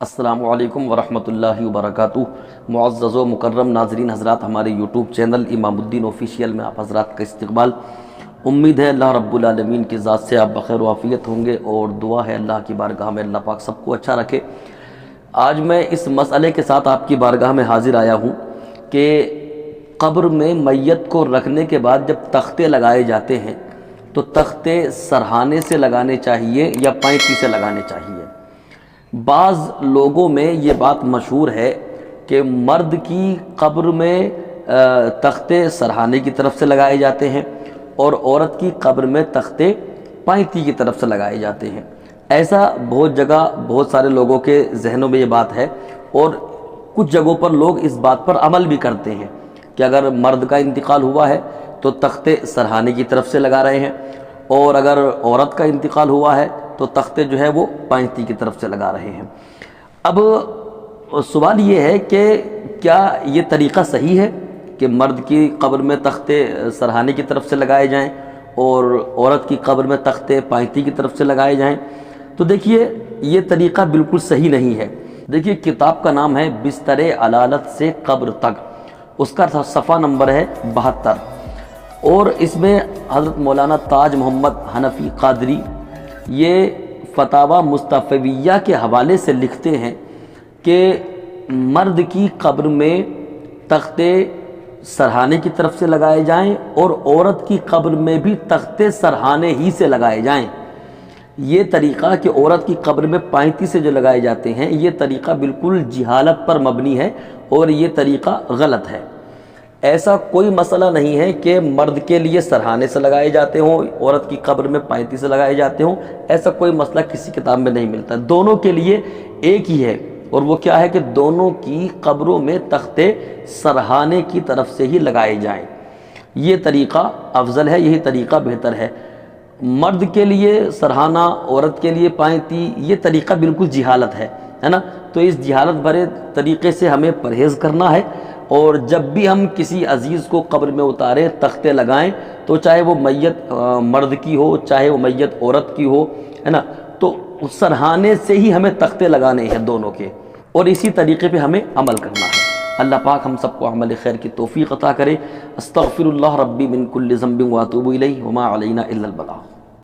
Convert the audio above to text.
السلام علیکم ورحمۃ اللہ وبرکاتہ۔ معزز و مکرم ناظرین حضرات، ہمارے یوٹیوب چینل امام الدین آفیشیل میں آپ حضرات کا استقبال۔ امید ہے اللہ رب العالمین کی ذات سے آپ بخیر و عافیت ہوں گے، اور دعا ہے اللہ کی بارگاہ میں اللہ پاک سب کو اچھا رکھے۔ آج میں اس مسئلے کے ساتھ آپ کی بارگاہ میں حاضر آیا ہوں کہ قبر میں میت کو رکھنے کے بعد جب تختے لگائے جاتے ہیں تو تختے سرہانے سے لگانے چاہیے یا پینتی سے لگانے چاہیے۔ بعض لوگوں میں یہ بات مشہور ہے کہ مرد کی قبر میں تختے سرہانے کی طرف سے لگائے جاتے ہیں اور عورت کی قبر میں تختے پینتی کی طرف سے لگائے جاتے ہیں۔ ایسا بہت جگہ بہت سارے لوگوں کے ذہنوں میں یہ بات ہے، اور کچھ جگہوں پر لوگ اس بات پر عمل بھی کرتے ہیں کہ اگر مرد کا انتقال ہوا ہے تو تختے سرہانے کی طرف سے لگا رہے ہیں، اور اگر عورت کا انتقال ہوا ہے تو تختے جو ہے وہ پینتی کی طرف سے لگا رہے ہیں۔ اب سوال یہ ہے کہ کیا یہ طریقہ صحیح ہے کہ مرد کی قبر میں تختے سرہانے کی طرف سے لگائے جائیں اور عورت کی قبر میں تختے پینتی کی طرف سے لگائے جائیں؟ تو دیکھیے، یہ طریقہ بالکل صحیح نہیں ہے۔ دیکھیے، کتاب کا نام ہے بستر علالت سے قبر تک، اس کا صفحہ نمبر ہے 72، اور اس میں حضرت مولانا تاج محمد حنفی قادری یہ فتاوی مصطفیہ کے حوالے سے لکھتے ہیں کہ مرد کی قبر میں تختے سرہانے کی طرف سے لگائے جائیں اور عورت کی قبر میں بھی تختے سرہانے ہی سے لگائے جائیں۔ یہ طریقہ کہ عورت کی قبر میں پینتی سے جو لگائے جاتے ہیں، یہ طریقہ بالکل جہالت پر مبنی ہے اور یہ طریقہ غلط ہے۔ ایسا کوئی مسئلہ نہیں ہے کہ مرد کے لیے سرہانے سے لگائے جاتے ہوں، عورت کی قبر میں پینتی سے لگائے جاتے ہوں، ایسا کوئی مسئلہ کسی کتاب میں نہیں ملتا۔ دونوں کے لیے ایک ہی ہے، اور وہ کیا ہے کہ دونوں کی قبروں میں تختے سرہانے کی طرف سے ہی لگائے جائیں۔ یہ طریقہ افضل ہے، یہی طریقہ بہتر ہے۔ مرد کے لیے سرہانہ، عورت کے لیے پینتی، یہ طریقہ بالکل جہالت ہے نا۔ تو اس جہالت بھرے طریقے سے ہمیں پرہیز کرنا ہے، اور جب بھی ہم کسی عزیز کو قبر میں اتاریں، تختے لگائیں، تو چاہے وہ میت مرد کی ہو چاہے وہ میت عورت کی ہو، ہے نا، تو سرہانے سے ہی ہمیں تختے لگانے ہیں دونوں کے، اور اسی طریقے پہ ہمیں عمل کرنا ہے۔ اللہ پاک ہم سب کو عمل خیر کی توفیق عطا کرے۔ استغفر اللہ ربی من کل ذنب واتوب الیہ وما علینا الا البلاغ۔